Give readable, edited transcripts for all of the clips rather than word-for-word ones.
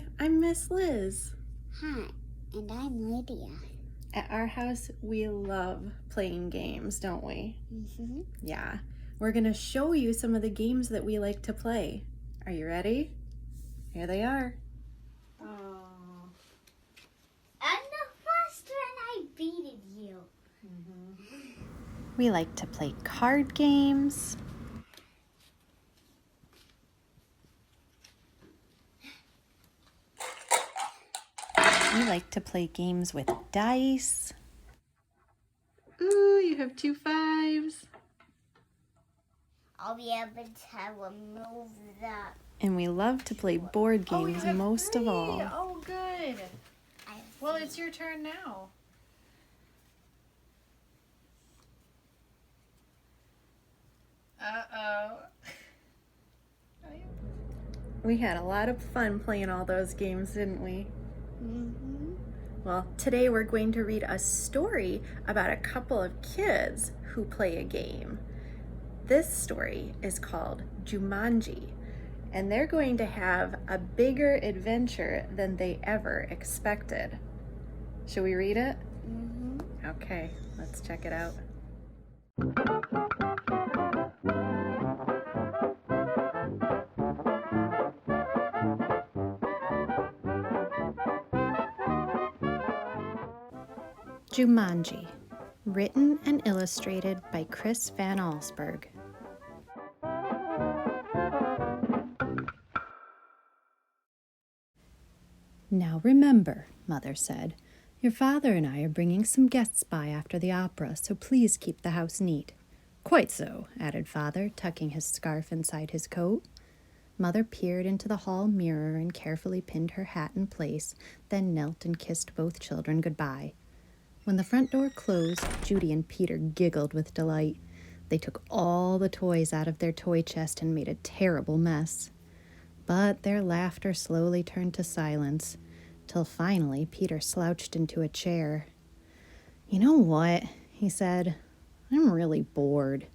Hi, I'm Miss Liz. Hi, and I'm Lydia. At our house, we love playing games, don't we? Mm-hmm. Yeah. We're going to show you some of the games that we like to play. Are you ready? Here they are. Oh. And the first one I beated you. We like to play card games. We like to play games with dice. Ooh, you have 2 5s. I'll be able to remove that. And we love to play board games most of all. Oh, good. Well, it's your turn now. Uh-oh. We had a lot of fun playing all those games, didn't we? Mm-hmm. Well, today we're going to read a story about a couple of kids who play a game. This story is called Jumanji, and they're going to have a bigger adventure than they ever expected. Should we read it? Mm-hmm. Okay, let's check it out. Jumanji, written and illustrated by Chris Van Allsburg. Now remember, Mother said, your father and I are bringing some guests by after the opera, so please keep the house neat. Quite so, added Father, tucking his scarf inside his coat. Mother peered into the hall mirror and carefully pinned her hat in place, then knelt and kissed both children goodbye. When the front door closed, Judy and Peter giggled with delight. They took all the toys out of their toy chest and made a terrible mess. But their laughter slowly turned to silence, till finally Peter slouched into a chair. You know what? He said. I'm really bored.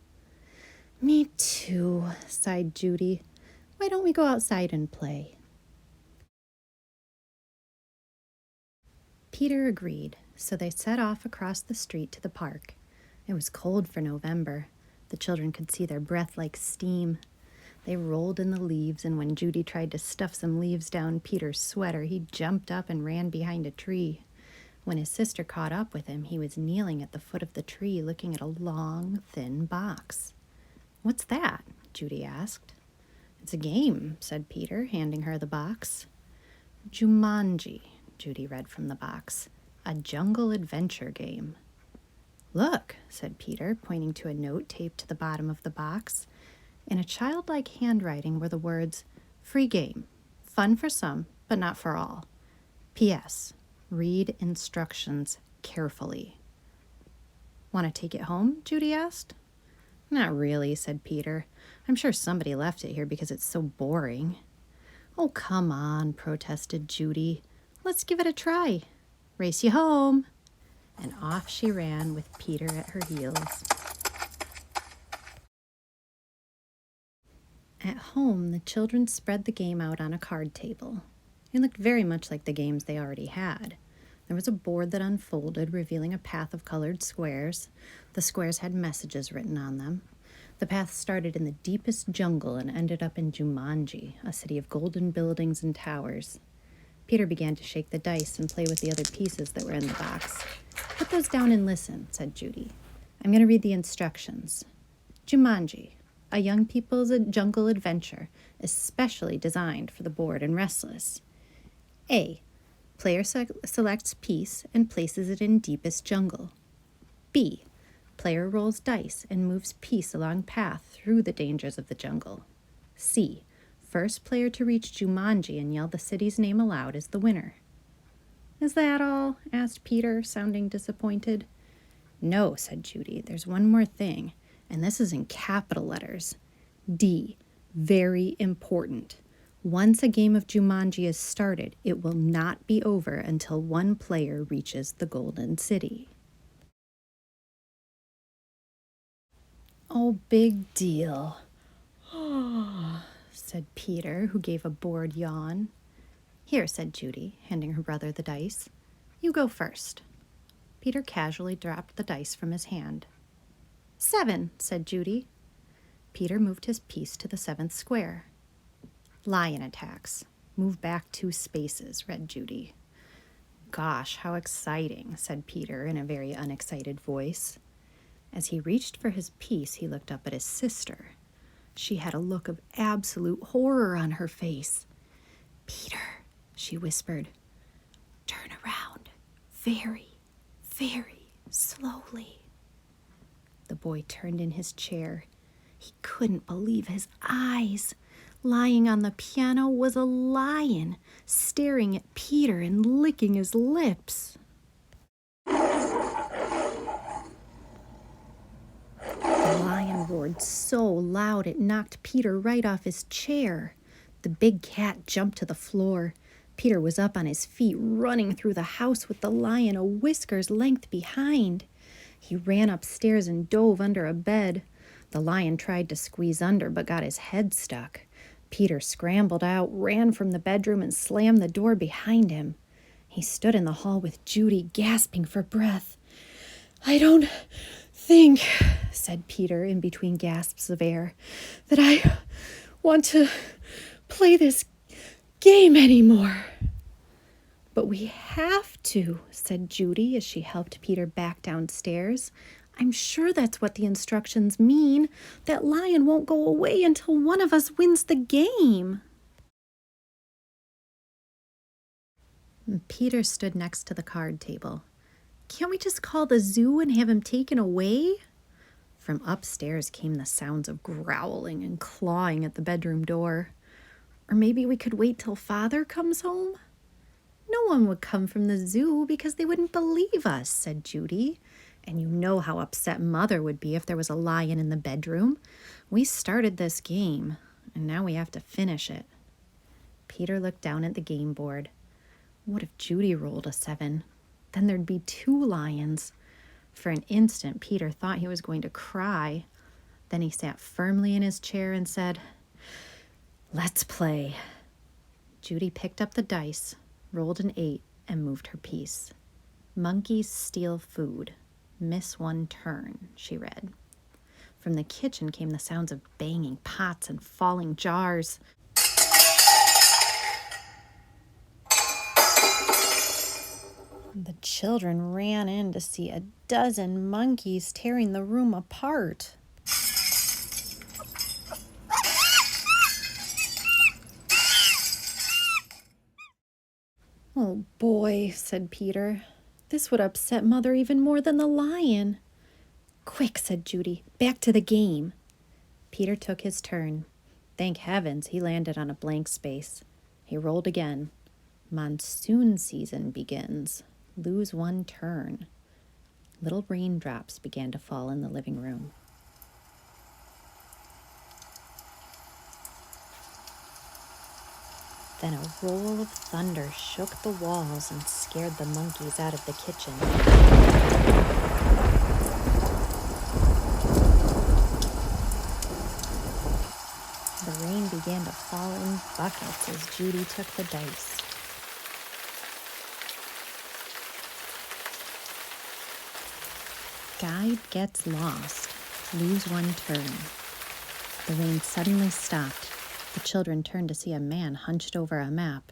Me too, sighed Judy. Why don't we go outside and play? Peter agreed, so they set off across the street to the park. It was cold for November. The children could see their breath like steam. They rolled in the leaves, and when Judy tried to stuff some leaves down Peter's sweater, he jumped up and ran behind a tree. When his sister caught up with him, he was kneeling at the foot of the tree looking at a long, thin box. What's that? Judy asked. It's a game, said Peter, handing her the box. Jumanji, Judy read from the box. A jungle adventure game. Look, said Peter, pointing to a note taped to the bottom of the box. In a childlike handwriting were the words, free game, fun for some, but not for all. P.S. Read instructions carefully. Want to take it home? Judy asked. Not really, said Peter. I'm sure somebody left it here because it's so boring. Oh, come on, protested Judy. Let's give it a try. Race you home. And off she ran with Peter at her heels. At home, the children spread the game out on a card table. It looked very much like the games they already had. There was a board that unfolded, revealing a path of colored squares. The squares had messages written on them. The path started in the deepest jungle and ended up in Jumanji, a city of golden buildings and towers. Peter began to shake the dice and play with the other pieces that were in the box. Put those down and listen, said Judy. I'm going to read the instructions. Jumanji, a young people's jungle adventure, especially designed for the bored and restless. A. Player selects piece and places it in deepest jungle. B. Player rolls dice and moves piece along path through the dangers of the jungle. C. First player to reach Jumanji and yell the city's name aloud is the winner. Is that all? Asked Peter, sounding disappointed. No, said Judy. There's one more thing, and this is in capital letters. D. Very important. Once a game of Jumanji is started, it will not be over until one player reaches the Golden City. Oh, big deal. Said Peter, who gave a bored yawn. Here, said Judy, handing her brother the dice. You go first. Peter casually dropped the dice from his hand. 7, said Judy. Peter moved his piece to the 7th square. Lion attacks. Move back 2 spaces, read Judy. Gosh, how exciting, said Peter in a very unexcited voice. As he reached for his piece, he looked up at his sister. She had a look of absolute horror on her face. Peter, she whispered, turn around very, very slowly. The boy turned in his chair. He couldn't believe his eyes. Lying on the piano was a lion, staring at Peter and licking his lips. The lion roared so loud it knocked Peter right off his chair. The big cat jumped to the floor. Peter was up on his feet, running through the house with the lion a whisker's length behind. He ran upstairs and dove under a bed. The lion tried to squeeze under but got his head stuck. Peter scrambled out, ran from the bedroom, and slammed the door behind him. He stood in the hall with Judy, gasping for breath. I don't think, said Peter in between gasps of air, that I want to play this game anymore. But we have to, said Judy as she helped Peter back downstairs. I'm sure that's what the instructions mean. That lion won't go away until one of us wins the game. Peter stood next to the card table. Can't we just call the zoo and have him taken away? From upstairs came the sounds of growling and clawing at the bedroom door. Or maybe we could wait till Father comes home? No one would come from the zoo because they wouldn't believe us, said Judy. And you know how upset Mother would be if there was a lion in the bedroom. We started this game, and now we have to finish it. Peter looked down at the game board. What if Judy rolled a 7? Then there'd be 2 lions. For an instant, Peter thought he was going to cry. Then he sat firmly in his chair and said, Let's play. Judy picked up the dice, rolled an 8, and moved her piece. Monkeys steal food. Miss 1 turn, she read. From the kitchen came the sounds of banging pots and falling jars. The children ran in to see a dozen monkeys tearing the room apart. Oh boy, said Peter. This would upset Mother even more than the lion. Quick, said Judy, back to the game. Peter took his turn. Thank heavens he landed on a blank space. He rolled again. Monsoon season begins. Lose 1 turn. Little raindrops began to fall in the living room. Then a roll of thunder shook the walls and scared the monkeys out of the kitchen. The rain began to fall in buckets as Judy took the dice. Guide gets lost. Lose 1 turn. The rain suddenly stopped. The children turned to see a man hunched over a map.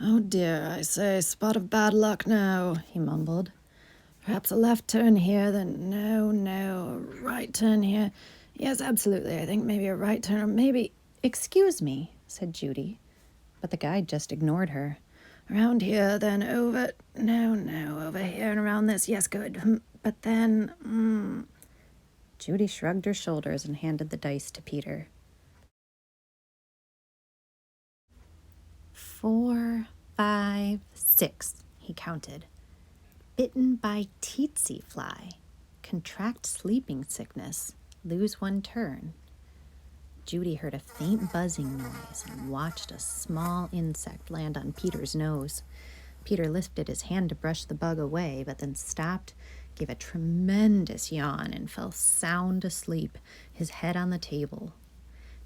Oh dear, I say, spot of bad luck now, he mumbled. Perhaps a left turn here, then no, a right turn here. Yes, absolutely, I think maybe a right turn, or maybe... Excuse me, said Judy, but the guide just ignored her. Around here, then over... No, over here and around this. Yes, good. But then... Judy shrugged her shoulders and handed the dice to Peter. 4, 5, 6, he counted. Bitten by tsetse fly. Contract sleeping sickness. Lose 1 turn. Judy heard a faint buzzing noise and watched a small insect land on Peter's nose. Peter lifted his hand to brush the bug away, but then stopped, gave a tremendous yawn, and fell sound asleep, his head on the table.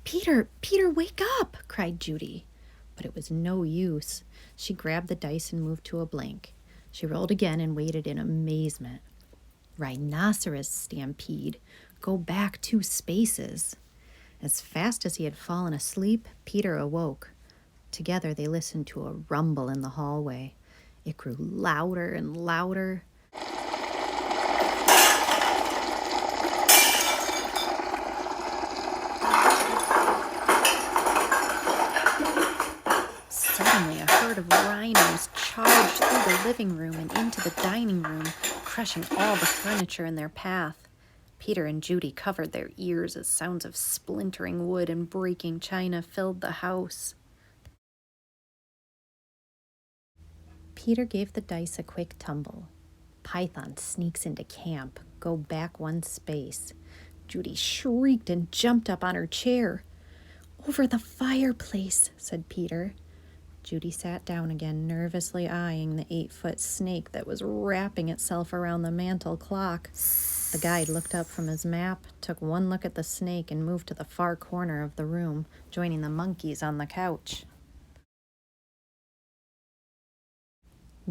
Peter, wake up, cried Judy. but it was no use. She grabbed the dice and moved to a blank. She rolled again and waited in amazement. Rhinoceros stampede. Go back 2 spaces. As fast as he had fallen asleep, Peter awoke. Together they listened to a rumble in the hallway. It grew louder and louder. Suddenly, a herd of rhinos charged through the living room and into the dining room, crushing all the furniture in their path. Peter and Judy covered their ears as sounds of splintering wood and breaking china filled the house. Peter gave the dice a quick tumble. Python sneaks into camp. Go back 1 space. Judy shrieked and jumped up on her chair. Over the fireplace, said Peter. Judy sat down again, nervously eyeing the 8-foot snake that was wrapping itself around the mantel clock. The guide looked up from his map, took 1 look at the snake, and moved to the far corner of the room, joining the monkeys on the couch.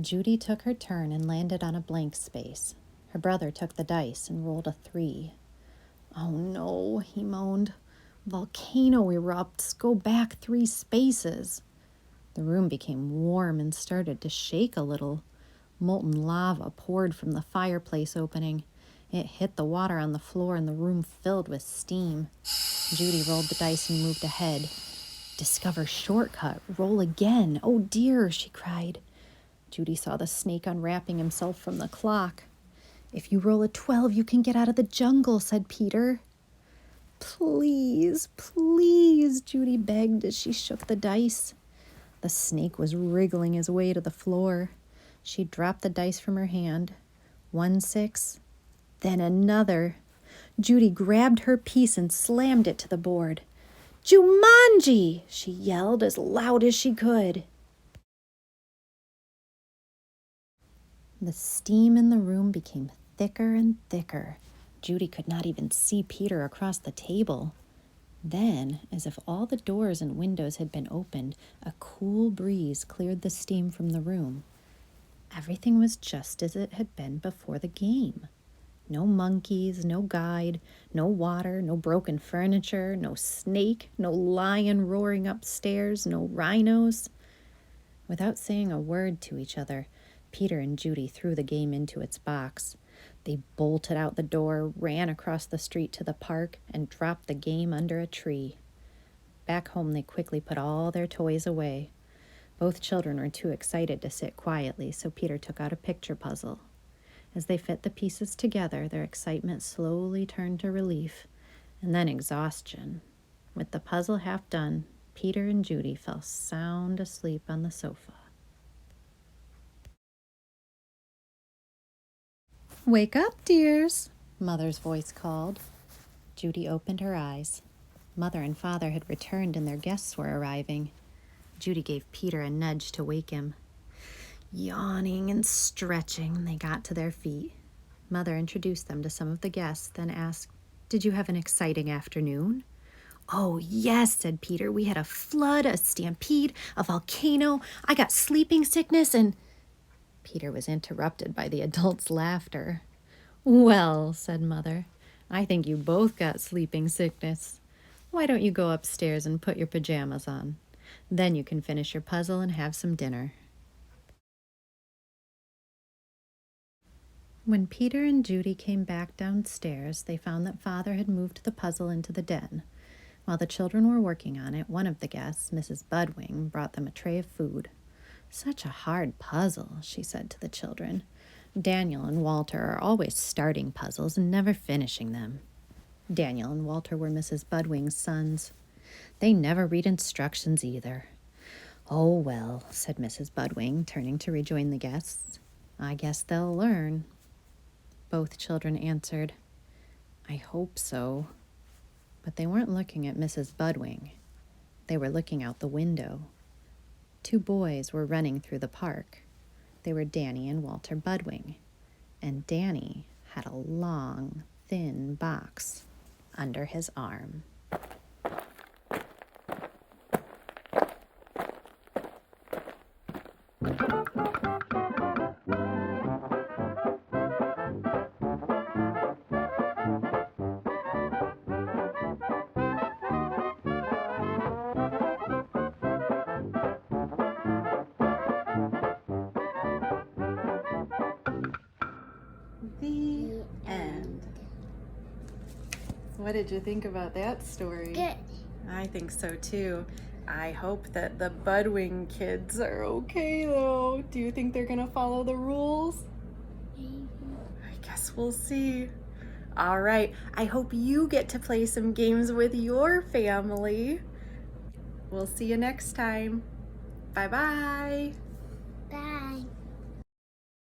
Judy took her turn and landed on a blank space. Her brother took the dice and rolled a 3. Oh no, he moaned. Volcano erupts. Go back 3 spaces. The room became warm and started to shake a little. Molten lava poured from the fireplace opening. It hit the water on the floor and the room filled with steam. Judy rolled the dice and moved ahead. Discover shortcut. Roll again. Oh dear, she cried. Judy saw the snake unwrapping himself from the clock. If you roll a 12, you can get out of the jungle, said Peter. Please, please, Judy begged as she shook the dice. The snake was wriggling his way to the floor. She dropped the dice from her hand. 1 6, then another. Judy grabbed her piece and slammed it to the board. Jumanji! She yelled as loud as she could. The steam in the room became thicker and thicker. Judy could not even see Peter across the table. Then, as if all the doors and windows had been opened, a cool breeze cleared the steam from the room. Everything was just as it had been before the game. No monkeys, no guide, no water, no broken furniture, no snake, no lion roaring upstairs, no rhinos. Without saying a word to each other, Peter and Judy threw the game into its box. They bolted out the door, ran across the street to the park, and dropped the game under a tree. Back home, they quickly put all their toys away. Both children were too excited to sit quietly, so Peter took out a picture puzzle. As they fit the pieces together, their excitement slowly turned to relief, and then exhaustion. With the puzzle half done, Peter and Judy fell sound asleep on the sofa. Wake up, dears, Mother's voice called. Judy opened her eyes. Mother and Father had returned and their guests were arriving. Judy gave Peter a nudge to wake him. Yawning and stretching, they got to their feet. Mother introduced them to some of the guests, then asked, "Did you have an exciting afternoon?" "Oh, yes," said Peter. "We had a flood, a stampede, a volcano. I got sleeping sickness and—" Peter was interrupted by the adults' laughter. "Well," said Mother, "I think you both got sleeping sickness. Why don't you go upstairs and put your pajamas on? Then you can finish your puzzle and have some dinner." When Peter and Judy came back downstairs, they found that Father had moved the puzzle into the den. While the children were working on it, one of the guests, Mrs. Budwing, brought them a tray of food. "Such a hard puzzle," she said to the children. "Daniel and Walter are always starting puzzles and never finishing them." Daniel and Walter were Mrs. Budwing's sons. "They never read instructions either." "Oh, well," said Mrs. Budwing, turning to rejoin the guests. "I guess they'll learn." Both children answered, "I hope so." But they weren't looking at Mrs. Budwing. They were looking out the window. 2 boys were running through the park. They were Danny and Walter Budwing, and Danny had a long, thin box under his arm. The end. What did you think about that story? Good. I think so too. I hope that the Budwing kids are okay though. Do you think they're gonna follow the rules? I guess we'll see. All right, I hope you get to play some games with your family. We'll see you next time. Bye-bye.